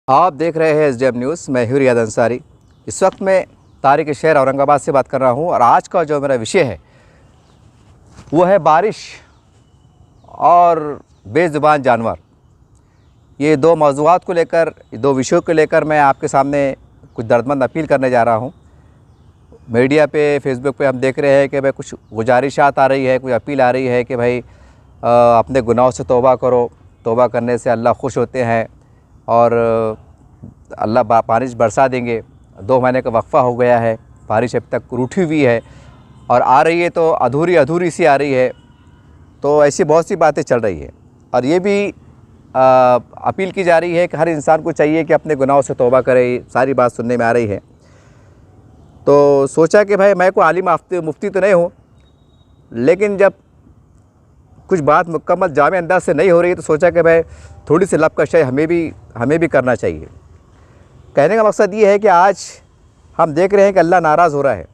आप देख रहे हैं SDM न्यूज़। मैं हूं रियाद अंसारी। इस वक्त मैं तारिक शहर औरंगाबाद से बात कर रहा हूं और आज का जो मेरा विषय है वो है बारिश और बेज़ुबान जानवर। ये दो मौज़ूआत को लेकर, दो विषयों को लेकर मैं आपके सामने कुछ दर्दमंद अपील करने जा रहा हूं। मीडिया पे, फेसबुक पे हम देख रहे हैं कि भाई कुछ गुजारिशात आ रही है, कुछ अपील आ रही है कि भाई अपने गुनाहों से तौबा करो, तौबा करने से अल्लाह खुश होते हैं और अल्लाह बारिश बरसा देंगे। 2 महीने का वक्फ़ा हो गया है, बारिश अभी तक रूठी हुई है और आ रही है तो अधूरी सी आ रही है। तो ऐसी बहुत सी बातें चल रही है और ये भी अपील की जा रही है कि हर इंसान को चाहिए कि अपने गुनाहों से तौबा करे। सारी बात सुनने में आ रही है तो सोचा कि भाई मैं कोई आलिम मुफ्ती तो नहीं हूँ, लेकिन जब कुछ बात मुकम्मल जामे अंदाज से नहीं हो रही है तो सोचा कि भाई थोड़ी सी लबकशाई हमें भी करना चाहिए। कहने का मकसद ये है कि आज हम देख रहे हैं कि अल्लाह नाराज़ हो रहा है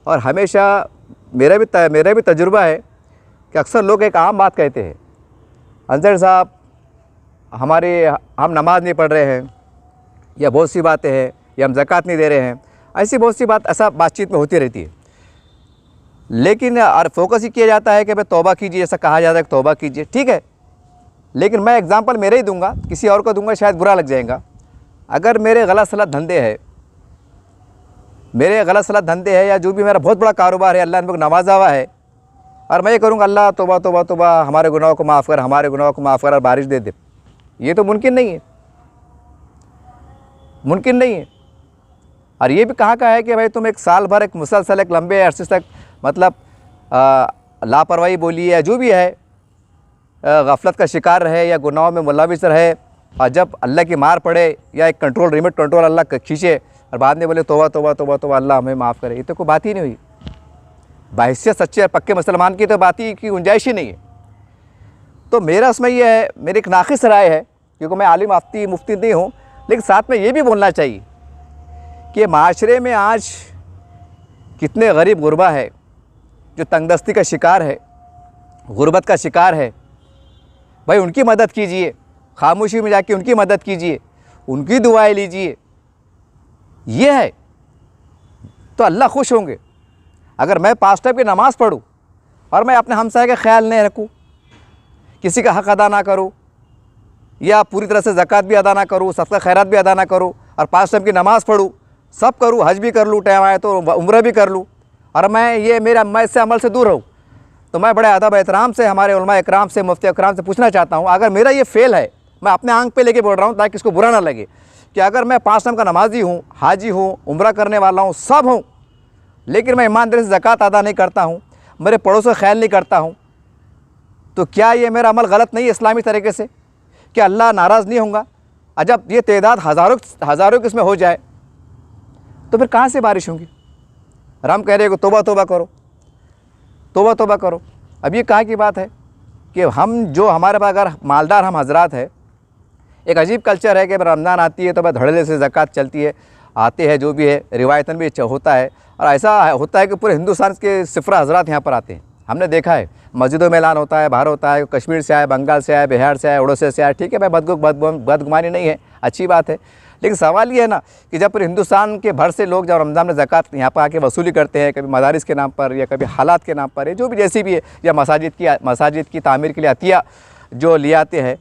और हमेशा मेरा भी तजुर्बा है कि अक्सर लोग एक आम बात कहते हैं, अंसर साहब हम नमाज नहीं पढ़ रहे हैं, या बहुत सी बातें हैं, या हम ज़कात नहीं दे रहे हैं। ऐसी बहुत सी ऐसा बातचीत में होती रहती है, लेकिन और फोकस ही किया जाता है कि भाई तौबा कीजिए, ऐसा कहा जाता है कि तौबा कीजिए। ठीक है, लेकिन मैं एग्ज़ाम्पल मेरे ही दूंगा, किसी और को दूंगा शायद बुरा लग जाएगा। अगर मेरे गलत सलत धंधे हैं या जो भी मेरा बहुत बड़ा कारोबार है, अल्लाह ने मुझे नवाजा हुआ है और मैं ये करूँगा अल्लाह तौबा तौबा तौबा, हमारे गुनाहों को माफ़ कर और बारिश दे दे, ये तो मुमकिन नहीं है। और ये भी कहाँ का है कि भाई तुम एक साल भर एक मुसलसल एक लंबे अरसे तक मतलब लापरवाही बोलिए या जो भी है, गफलत का शिकार रहे या गुनाहों में मुलविस रहे, और जब अल्लाह की मार पड़े या एक रिमोट कंट्रोल अल्लाह खींचे और बाद में बोले तौबा तौबा तौबा तौबा अल्लाह हमें माफ़ करे, ये तो कोई बात ही नहीं हुई। बहैसियत सच्चे और पक्के मुसलमान की तो बात ही की गुंजाइश ही नहीं है। तो मेरा उसमें यह है, मेरी एक नाक़िस राय है, क्योंकि मैं आलिम मुफ्ती नहीं हूँ, लेकिन साथ में ये भी बोलना चाहिए कि माशरे में आज कितने गरीब गुरबा है जो तंगदस्ती का शिकार है, गुर्बत का शिकार है। भाई उनकी मदद कीजिए, खामोशी में जाके उनकी मदद कीजिए, उनकी दुआएं लीजिए। ये है तो अल्लाह खुश होंगे। अगर मैं 5 टाइम की नमाज़ पढ़ूँ और मैं अपने हमसाये का ख्याल नहीं रखूँ, किसी का हक़ अदा ना करूँ, या पूरी तरह से ज़कात भी अदा ना करूँ, सदका खैरात भी अदा ना करूँ, और 5 टाइम की नमाज़ पढ़ूँ, सब करूँ, हज भी कर लूँ, टाइम आए तो उम्रा भी कर लूँ, और मैं इससे अमल से दूर रहूँ, तो मैं बड़े अदब एहतराम से हमारे उलमा इकराम से, मुफ्ती इकराम से पूछना चाहता हूँ, अगर मेरा ये फ़ेल है, मैं अपने आंख पे लेके बोल रहा हूँ ताकि इसको बुरा ना लगे, कि अगर मैं 5 टाइम का नमाजी हूँ, हाजी हूँ, उम्रा करने वाला हूँ, सब हूँ, लेकिन मैं ईमानदारी से ज़कात अदा नहीं करता हूँ, मेरे पड़ोसों का ख्याल नहीं करता हूँ, तो क्या ये मेरा अमल गलत नहीं है इस्लामी तरीके से? क्या अल्लाह नाराज़ नहीं होगा? और जब ये तादाद हज़ारों की इसमें हो जाए तो फिर कहाँ से बारिश होंगी? और हम कह रहे हैं कि तौबा तौबा करो। अब ये कहाँ की बात है कि हमारे पास अगर मालदार हम हजरात है, एक अजीब कल्चर है कि रमज़ान आती है तो भाई धड़ल्ले से ज़कात चलती है, आते हैं, जो भी है रिवायतन भी होता है, और ऐसा होता है कि पूरे हिंदुस्तान के सिफरा हजरात यहाँ पर आते हैं। हमने देखा है मस्जिदों में ऐलान होता है, बाहर होता है, कश्मीर से आए, बंगाल से आए, बिहार से आए, उड़ीसा से आए। ठीक है भाई, बदगुमानी नहीं है, अच्छी बात है, लेकिन सवाल ये है ना कि जब पूरे हिंदुस्तान के भर से लोग जब रमज़ान में ज़कात यहाँ पर आके वसूली करते हैं, कभी मदारिस के नाम पर या कभी हालात के नाम पर, जो भी जैसी भी है, या मसाजिद की तामीर के लिए अतिया जो ले आते हैं,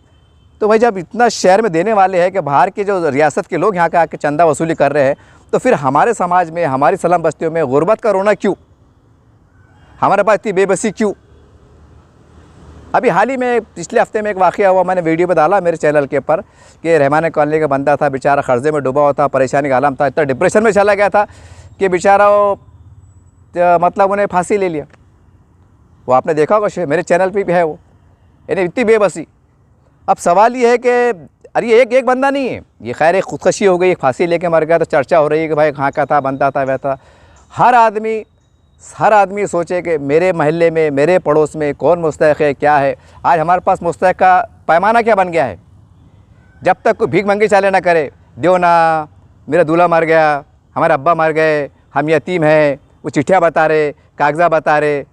तो भाई जब इतना शहर में देने वाले हैं कि बाहर के जो रियासत के लोग यहाँ के आके चंदा वसूली कर रहे हैं, तो फिर हमारे समाज में, हमारी सलाम बस्तियों में गुर्बत का रोना क्यों? हमारे पास इतनी बेबसी क्यों? अभी हाल ही में पिछले हफ्ते में एक वाक़या हुआ, मैंने वीडियो पे डाला मेरे चैनल के ऊपर, कि रहमान कॉलोनी का बंदा था, बेचारा कर्ज़े में डूबा हुआ था, परेशानी का आलम था, इतना डिप्रेशन में चला गया था कि बेचारा मतलब उन्हें फांसी ले लिया। वो आपने देखा होगा, मेरे चैनल पे भी है वो, यानी इतनी बेबसी। अब सवाल ये है कि अरे ये एक बंदा नहीं है, ये खैर एक खुदकशी हो गई, एक फांसी लेके मर गया, तो चर्चा हो रही है कि भाई कहाँ का था, बनता था, वह था। हर आदमी सोचे कि मेरे महल्ले में, मेरे पड़ोस में कौन मुस्तहिक़ है, क्या है। आज हमारे पास मुस्तहिक़ का पैमाना क्या बन गया है? जब तक कोई भीख मंगी चाले ना करे, दो ना, मेरा दूल्हा मर गया, हमारे अब्बा मर गए, हम यतीम हैं, वो चिट्ठियाँ बता रहे, कागज़ा बता रहे,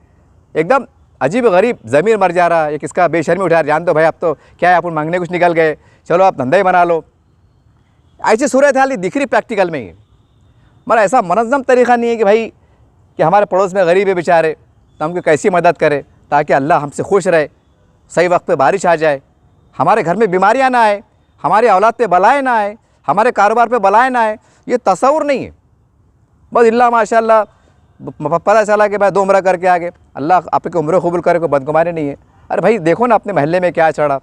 एकदम अजीब गरीब, ज़मीर मर जा रहा है। किसका बेशर्मी उठा, जान दो भाई, अब तो क्या है, अपन मांगने कुछ निकल गए, चलो आप धंधा ही बना लो। ऐसी सूरत हाल दिख रही प्रैक्टिकल में ही। मगर ऐसा मनज़्ज़म तरीक़ा नहीं है कि भाई कि हमारे पड़ोस में गरीब है बेचारे तो हमको कैसी मदद करे ताकि अल्लाह हमसे खुश रहे, सही वक्त पे बारिश आ जाए, हमारे घर में बीमारियां ना आए, हमारे औलाद पे बलाएँ ना आए, हमारे कारोबार पे बलाएँ ना आए। ये तसव्वुर नहीं है। बस इल्ला माशाअल्लाह पता चला कि भाई 2 उम्रा करके आ गए, अल्लाह आपकी उम्र कबूल करे, कोई बदगुमानी नहीं है। अरे भाई देखो ना अपने महल्ले में क्या चढ़ा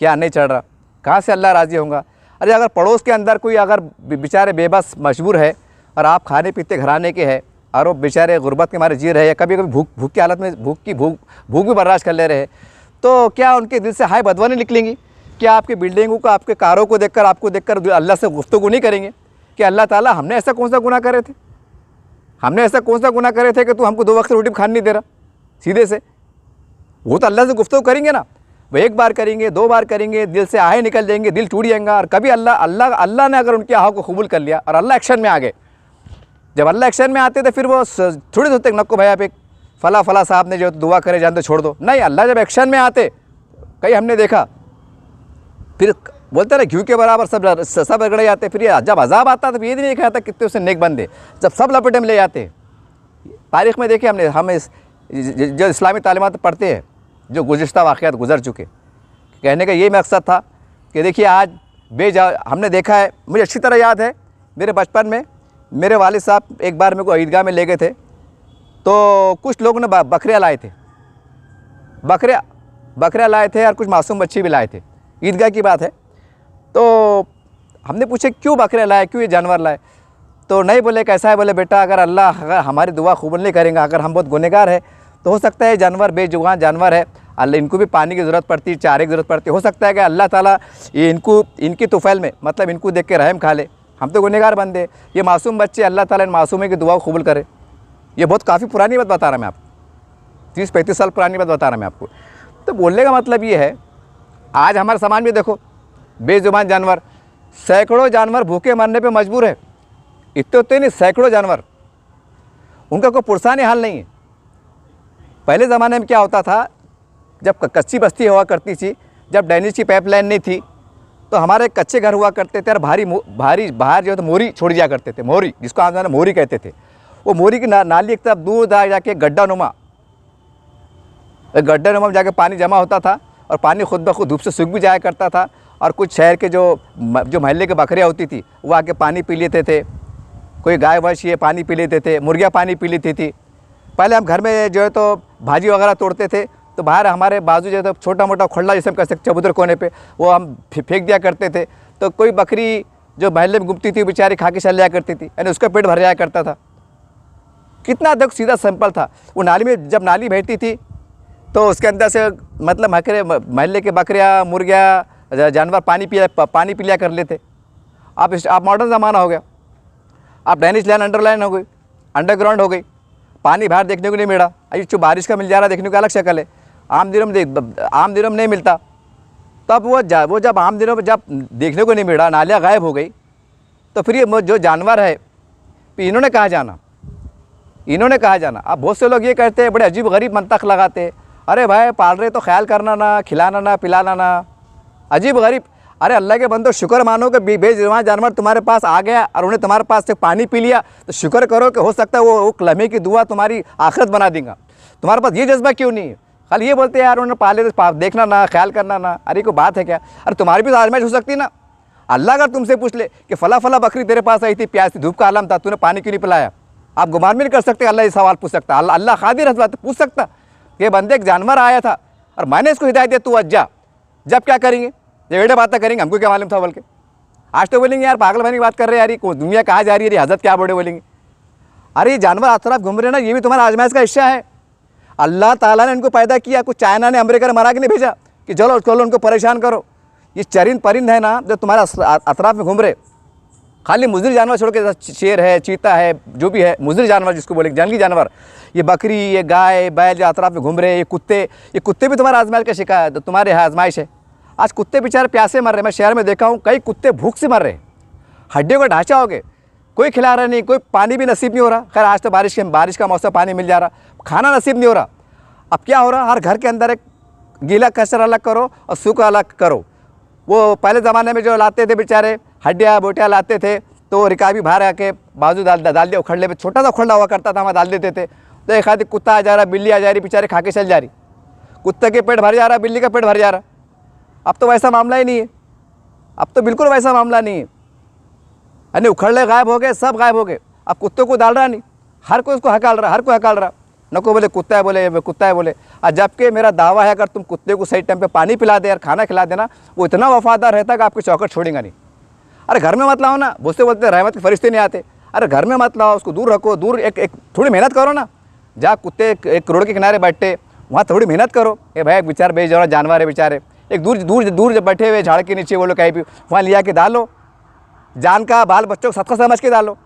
क्या नहीं चढ़ रहा, कहाँ से अल्लाह राज़ी होगा। अरे अगर पड़ोस के अंदर कोई अगर बेचारे बेबस मजबूर है और आप खाने पीते घराने के हैं और वो बेचारे गुर्बत के मारे जी रहे हैं, कभी कभी भूख की हालत में भूख भी बर्दाश्त कर ले रहे हैं, तो क्या उनके दिल से हाय बदवा नहीं निकलेंगी? क्या आपकी बिल्डिंगों को आपके कारों को देखकर आपको देखकर अल्लाह से गुफ्तगू नहीं करेंगे कि अल्लाह ताला हमने ऐसा कौन सा गुनाह करे थे, हमने ऐसा कौन सा गुनाह करे थे कि तू हमको 2 वक्त रोटी खाने नहीं दे रहा सीधे से? वो तो अल्लाह से गुफ्तगू करेंगे ना, वो 1 बार करेंगे, 2 बार करेंगे, दिल से आए निकल जाएंगे, दिल टूट जाएगा। और कभी अल्लाह ने अगर उनकी आह को कबूल कर लिया और अल्लाह एक्शन में आ गए, जब अल्लाह एक्शन में आते तो फिर वो थोड़ी सोचते नक्को भैया पे फला साहब ने जो दुआ करे जान तो छोड़ दो, नहीं, अल्लाह जब एक्शन में आते, कहीं हमने देखा फिर बोलते रहे घी के बराबर सब रगड़े जाते। फिर ये जब अजाब आता तो ये नहीं कहता कितने उससे नेक बंदे, जब सब लपेटे में ले जाते। तारीख़ में देखे हमने, हम जो इस्लामी तालीमात पढ़ते हैं, जो गुज़िश्ता वाक़यात गुज़र चुके, कहने का ये मकसद था कि देखिए आज हमने देखा है, मुझे अच्छी तरह याद है मेरे बचपन में मेरे वालिद साहब एक बार मेरे को ईदगाह में ले गए थे, तो कुछ लोगों ने बकरियाँ लाए थे, बकरियाँ लाए थे और कुछ मासूम बच्चे भी लाए थे, ईदगाह की बात है। तो हमने पूछे क्यों बकरियाँ लाए, क्यों ये जानवर लाए? तो नहीं बोले कैसा है, बोले बेटा अगर अल्लाह हमारी दुआ कबूल नहीं करेंगे, अगर हम बहुत गुनहगार है तो हो सकता है जानवर बेजुबान जानवर है, अल्लाह इनको भी पानी की ज़रूरत पड़ती है, चारे की ज़रूरत पड़ती है, हो सकता है कि अल्लाह ताला ये इनकी तुफ़ैल में मतलब इनको देख के रहम खा ले, हम तो गुनहगार बंदे, ये मासूम बच्चे अल्लाह ताला इन मासूमे की दुआ कबूल करे। ये बहुत काफ़ी पुरानी बात बता रहा मैं आपको, 30-35 साल पुरानी बात बता रहा मैं आपको। तो बोलने का मतलब ये है, आज हमारे समाज में देखो बेजुबान जानवर, सैकड़ों जानवर भूखे मरने पे मजबूर है, इतने नहीं, सैकड़ों जानवर, उनका कोई पुरसानी हाल नहीं है। पहले ज़माने में क्या होता था, जब कच्ची बस्ती हुआ करती थी, जब ड्रेनेज की पाइपलाइन नहीं थी, तो हमारे कच्चे घर हुआ करते थे और भारी बाहर जो है तो मोरी छोड़ी जाया करते थे, मोरी जिसको आम जाना मोरी कहते थे। वो मोरी की नाली एक तरफ दूर जाके गड्ढा नुमा में जाके पानी जमा होता था और पानी खुद ब खुद धूप से सूख भी जाया करता था। और कुछ शहर के जो महल्ले के बकरियाँ होती थी वो आके पानी पी लेते थे, कोई गाय भैंस ये पानी पी लेते थे, मुर्गियाँ पानी पी लेती थी। पहले हम घर में जो है तो भाजी वगैरह तोड़ते थे तो बाहर हमारे बाजू जो है तो छोटा मोटा खुल्ला जैसे हम कह सकते चबूतर कोने पे वो हम फेंक दिया करते थे, तो कोई बकरी जो महल्ले में घूमती थी बेचारी खा के चल जाया करती थी, यानी उसका पेट भर जाया करता था। कितना देख सीधा सिंपल था। वो नाली में जब नाली बहती थी तो उसके अंदर से मतलब महल्ले के बकरियाँ मुर्गियाँ जानवर पानी पी लिया कर लेते। आप मॉडर्न ज़माना हो गया, आप ड्रेनेज लाइन अंडरलाइन हो गई, अंडरग्राउंड हो गई, पानी बाहर देखने को नहीं मिला। अभी जो बारिश का मिल जा रहा देखने को अलग शक्ल है, आम दिनों में नहीं मिलता। तब वो जब आम दिनों में जब देखने को नहीं मिला, नालियाँ गायब हो गई, तो फिर ये जो जानवर है इन्होंने कहाँ जाना। अब बहुत से लोग ये कहते हैं, बड़े अजीब गरीब मंतक लगाते हैं, अरे भाई पाल रहे तो ख्याल करना ना, खिलाना ना, पिलाना ना, अजीब गरीब। अरे अल्लाह के बंदो शुक्र मानो कि बेजुबान जानवर तुम्हारे पास आ गया और उन्हें तुम्हारे पास से पानी पी लिया, तो शुक्र करो कि हो सकता है वो लम्हे की दुआ तुम्हारी आखिरत बना देगा। तुम्हारे पास ये जज्बा क्यों नहीं है? खाली ये बोलते हैं यार उन्होंने पाले तो देखना ना, ख्याल करना ना। अरे कोई बात है क्या? अरे तुम्हारी भी तो आजमाइश हो सकती ना। अल्लाह अगर तुमसे पूछ ले कि फला बकरी तेरे पास आई थी, प्यास थी, धूप का आलम था, तूने पानी क्यों नहीं पिलाया, आप गुमान भी नहीं कर सकते। अल्लाह ये सवाल पूछ सकता, अल्लाह खादिर है पूछ सकता कि बंदे एक जानवर आया था और मैंने इसको हिदायत दिया, तू अज्जा। जब क्या करेंगे? जब बेटे बातें करेंगे, हमको क्या मालूम था बोल के। आज तो बोलेंगे यार पागल बनी बात कर रहे हैं यार, ये दुनिया कहाँ जा रही है, हजरत क्या बोले बोलेंगे। अरे ये जानवर आप तरफ घूम रहे ना, ये भी तुम्हारा आजमाइश का हिस्सा है। अल्लाह ताला ने इनको पैदा किया, कुछ चाइना ने अमेरिका ने मरा के नहीं भेजा कि चलो उनको परेशान करो। ये चरिंद परिंद है ना जो तुम्हारा अतराफ में घूम रहे, खाली मुजर जानवर छोड़ के, शेर है, चीता है, जो भी है मुजर जानवर जिसको बोले जंगली जानवर, ये बकरी, ये गाय बैल जो अतराफ में घूम रहे, ये कुत्ते भी तुम्हारा आजमाइश का शिकार है, तो तुम्हारे यहाँ आजमाइश है। आज कुत्ते बेचारे प्यासे मर रहे हैं, मैं शहर में देखा हूँ, कई कुत्ते भूख से मर रहे हैं, हड्डियों का ढांचा हो गए, कोई खिला रहा नहीं, कोई पानी भी नसीब नहीं हो रहा। खैर आज तो बारिश का मौसम, पानी मिल जा रहा, खाना नसीब नहीं हो रहा। अब क्या हो रहा, हर घर के अंदर एक गीला कचरा अलग करो और सूखा अलग करो, वो पहले ज़माने में जो लाते थे बेचारे हड्डियाँ बोटियाँ लाते थे, तो रिकाबी बाहर आके बाजू डाल दिया उखड़ले पे, छोटा सा उखड़ा हुआ करता था, वहाँ डाल देते थे। तो एक आदि कुत्ता आ जा रहा, बिल्ली आ जा रही, बेचारे खा के चल जा रही, कुत्ते के पेट भर जा रहा, बिल्ली का पेट भर जा रहा। अब तो वैसा मामला ही नहीं है, अब तो बिल्कुल वैसा मामला नहीं है। यानी उखड़ले गायब हो गए, सब गायब हो गए। अब कुत्तों को डाल रहा नहीं, हर कोई उसको हकाल रहा, हर कोई हकाल रहा, न को बोले कुत्ता है, बोले कुत्ता है बोले। और जबकि मेरा दावा है अगर तुम कुत्ते को सही टाइम पे पानी पिला दे और खाना खिला देना, वो इतना वफादार रहता है कि आपकी चौकट छोड़ेगा नहीं। अरे घर में मत लाओ ना, बोलते रहमत के फरिश्ते नहीं आते। अरे घर में मत लाओ, उसको दूर रखो, दूर एक थोड़ी मेहनत करो ना। जहाँ कुत्ते एक रोड के किनारे बैठे, वहाँ थोड़ी मेहनत करो। ए भाई बेचारे बेजरा जानवर है बेचारे, एक दूर दूर दूर जब बैठे हुए झाड़ के नीचे वो लोग कहीं भी, वहाँ लिया के डालो, जान का बाल बच्चों को सदका समझ के डालो।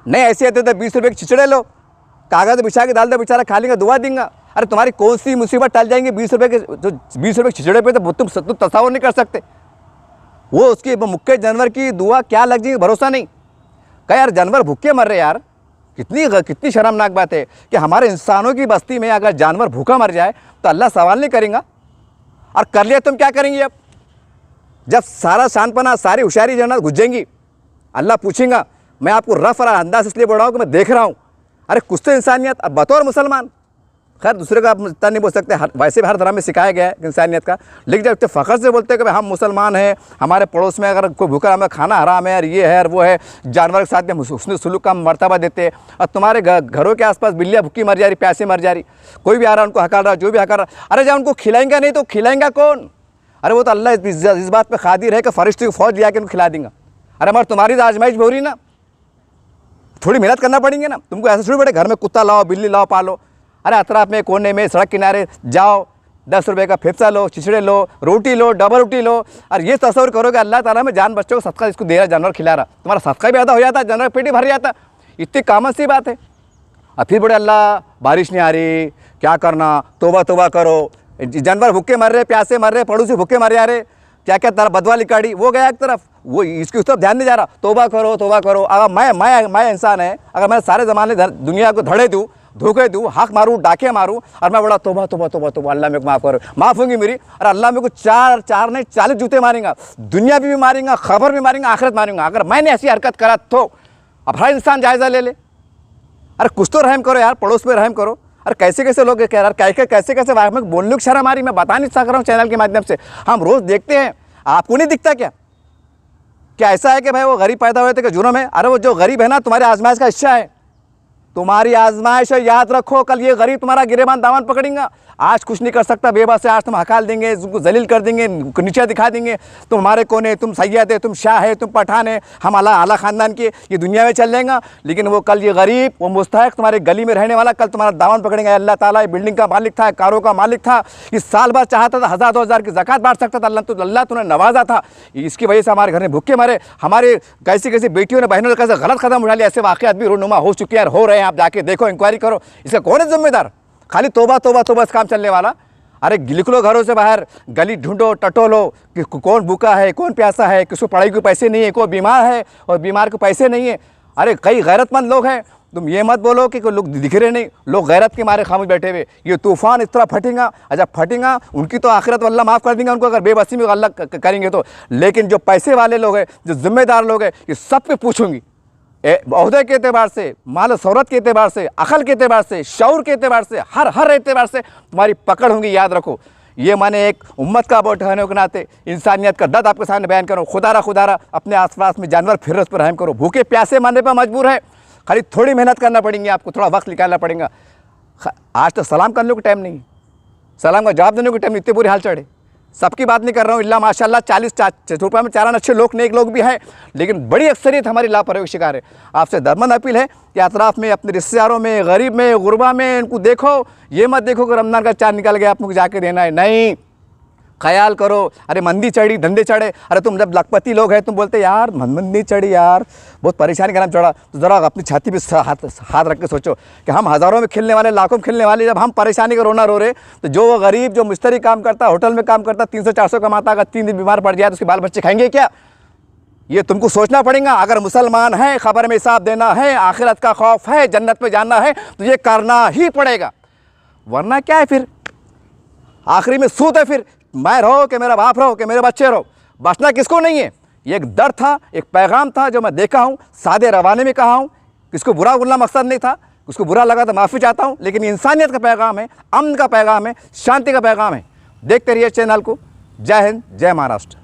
नहीं ऐसे आते तो 20 रुपये के छिचड़े लो, कागज़ बिछा के डाल दो, बेचारा खा लेंगे, दुआ देंगे। अरे तुम्हारी कौन सी मुसीबत टल जाएंगी 20 रुपये के, जो 20 रुपये के छिचड़े पे तो तुम तस्वर नहीं कर सकते। वो उसकी मुक्के जानवर की दुआ क्या लग जाएगी, भरोसा नहीं। कह यार जानवर भूखे मर रहे यार, कितनी शर्मनाक बात है कि हमारे इंसानों की बस्ती में अगर जानवर भूखा मर जाए तो अल्लाह सवाल नहीं करेगा। और कर लिया तुम क्या करेंगे? अब जब सारा शानपना सारी होशियारी जन्नत घुस जाएंगी, अल्लाह पूछेगा। मैं आपको रफ और अंदाज इसलिए बोल रहा हूँ कि मैं देख रहा हूँ। अरे कुछ तो इंसानियत, अब बतौर मुसलमान, खैर दूसरे का आप इतना नहीं बोल सकते, वैसे भी हर धर्म में सिखाया गया है इंसानियत का। लेकिन जब इतने फ़ख्र से बोलते हैं कि भाई हम मुसलमान हैं, हमारे पड़ोस में अगर कोई भूखा हमें खाना हराम है और ये है और वो है, जानवर के साथ में हुस्न सलूक का मर्तबा देते हैं, और तुम्हारे घरों के आसपास बिल्लियाँ भूखी मर जा रही, प्यासे मर जा रही, कोई भी आ रहा उनको हकार रहा, जो भी हकार रहा। अरे जब उनको खिलाएंगा नहीं तो खिलाएंगा कौन? अरे वो तो अल्लाह इस बात पर कादिर है कि फरिश्ते को फौज लिया के उनको खिला देंगे। अरे हमारे तुम्हारी तो आजमाइश भी हो रही ना, थोड़ी मेहनत करना पड़ेंगे ना। तुमको ऐसा थोड़ी बड़े घर में कुत्ता लाओ, बिल्ली लाओ, पालो। अरे अतराफ में कोने में सड़क किनारे जाओ, 10 रुपये का फेफसा लो, छिछड़े लो, रोटी लो, डबल रोटी लो, और ये तस्वर करो कि अल्लाह ताला में जान बच्चों को सदका इसको दे रहा, जानवर खिला रहा, तुम्हारा सदका भी आधा हो जाता, जानवर पेट ही भर जाता। इतनी कॉमन सी बात है। और फिर बड़े अल्लाह बारिश नहीं आ रही, क्या करना, तोबा तोबा करो, जानवर भूखे मर रहे, प्यासे मर रहे, पड़ोसी भूखे मर जा रहे, क्या क्या तरह बदवा लिकाड़ी, वो गया एक तरफ, वो इसकी उस तरफ ध्यान नहीं जा रहा। तोबा करो, तोबा करो। अगर मैं इंसान है, अगर मैं सारे ज़माने दुनिया को धड़े दूँ, धोखे दूँ, हक मारूँ, डाके मारूँ, और मैं बड़ा तोबा तोबा तोबा तोबा, अल्लाह मेरे को माफ़ करो, माफ़ होंगी मेरी। और अल्लाह मेरे को चार नहीं 40 जूते मारेंगे, दुनिया भी मारेंगा, खबर भी मारेंगा, आखिरत मारेंगा, अगर मैंने ऐसी हरकत करा तो। अब हर इंसान जायज़ा ले ले। अरे कुछ तो रहम करो यार, पड़ोस में रहम करो। अरे कैसे कैसे लोग कह रहे हैं, कैसे कैसे मैं बोलने की शर्म आ रही, मैं बता नहीं सक रहा हूँ चैनल के माध्यम से। हम रोज़ देखते हैं, आपको नहीं दिखता क्या ऐसा है कि भाई वो गरीब पैदा हुए थे कि जुर्म है? अरे वो जो गरीब है ना, तुम्हारे आजमाइश का हिस्सा है, तुम्हारी आजमाइश है, याद रखो। कल ये गरीब तुम्हारा गिरेबान दामन पकड़ेगा। आज कुछ नहीं कर सकता बेबस है, आज तुम हकाल देंगे, तुमको जलील कर देंगे, नीचे दिखा देंगे, तुम हमारे कौन है, तुम सैयद है, तुम शाह है, तुम पठान है, हम आला ख़ानदान के, ये दुनिया में चल जाएगा। लेकिन वो कल ये गरीब, वो मुस्तहक तुम्हारे गली में रहने वाला, कल तुम्हारा दामन पकड़ेगा। अल्लाह ताला बिल्डिंग का मालिक था, कारों का मालिक था, इस साल भर चाहता था 1000 2000 की ज़कात बांट सकता था, अल्लाह तूने नवाजा था। इसकी वजह से हमारे घर में भूखे मरे, हमारे कैसी कैसी बेटियों ने, बहनों ने कैसे गलत कदम उठा लिया। ऐसे वाक़यात भी रोनुमा हो चुके हैं, हो रहे हैं, आप जाके देखो, इंक्वायरी करो। इसका कौन है जिम्मेदार? खाली तोबा तोबा तोबा इस काम चलने वाला। अरे निकलो घरों से बाहर, गली ढूंढो, टटोलो कि कौन भूखा है, कौन प्यासा है, किसको पढ़ाई के पैसे नहीं है, कोई बीमार है और बीमार को पैसे नहीं है। अरे कई गैरतमंद लोग हैं, तुम ये मत बोलो कि कोई लोग दिख रहे नहीं, लोग गैरत के मारे खामोश बैठे हुए। ये तूफ़ान इस तरह फटेगा, जब फटेगा उनकी तो आखिरत अल्लाह माफ़ कर देंगे उनको, अगर बेबसी में अल्लाह करेंगे तो। लेकिन जो पैसे वाले लोग हैं, जो जिम्मेदार लोग हैं, ये सब पे पूछूंगी, ओहदे के एतबार से, माल सौरत के एतबार से, अकल के एतबार से, शऊर के एतबार से, हर एतबार से तुम्हारी पकड़ होंगी। याद रखो, ये मैंने एक उम्मत का बोट होने के नाते इंसानियत का दर्द आपके सामने बयान करो। खुदारा अपने आसपास में जानवर फिर उस पर रहम करो। भूखे प्यासे मरने पर मजबूर है, खाली थोड़ी मेहनत करना पड़ेगी, आपको थोड़ा वक्त निकालना पड़ेगा। आज तो सलाम करने को टाइम नहीं, सलाम का जवाब देने को टाइम नहीं, इतने बुरे हाल चढ़े। सबकी बात नहीं कर रहा हूँ, इल्ला माशाल्लाह 40 रुपये में 4 अच्छे लोग, नेक लोग भी हैं, लेकिन बड़ी अक्सरियत हमारी लापरवाही का शिकार है। आपसे दरमंद अपील है कि अतराफ़ में, अपने रिश्तेदारों में, गरीब में, गुरबा में, इनको देखो। ये मत देखो कि रमज़ान का चाँद निकल गया आपको जाके देना है, नहीं, ख्याल करो। अरे मंदी चढ़ी, धंधे चढ़े, अरे तुम जब लखपति लोग हैं, तुम बोलते यार मंदी चढ़ी यार, बहुत परेशानी का नाम चढ़ा, तो ज़रा अपनी छाती पे हाथ रख के सोचो कि हम हज़ारों में खेलने वाले, लाखों में खेलने वाले, जब हम परेशानी का रोना रो रहे, तो जो वो गरीब, जो मिस्त्री काम करता, होटल में काम करता, 300-400 कमाता, अगर 3 दिन बीमार पड़ जाए तो उसके बाल बच्चे खाएंगे क्या? ये तुमको सोचना पड़ेगा। अगर मुसलमान है, खबर में हिसाब देना है, आखिरत का खौफ है, जन्नत में जाना है, तो ये करना ही पड़ेगा, वरना क्या है फिर आखिरी में सूत है। फिर मैं रहो कि मेरा बाप रहो कि मेरे बच्चे रहो, बचना किसको नहीं है। ये एक दर्द था, एक पैगाम था जो मैं देखा हूँ, सादे रवाने में कहा हूँ। किसको बुरा बोलना मकसद नहीं था, उसको बुरा लगा तो माफ़ी चाहता हूँ, लेकिन इंसानियत का पैगाम है, अमन का पैगाम है, शांति का पैगाम है। देखते रहिए चैनल को। जय हिंद, जय महाराष्ट्र।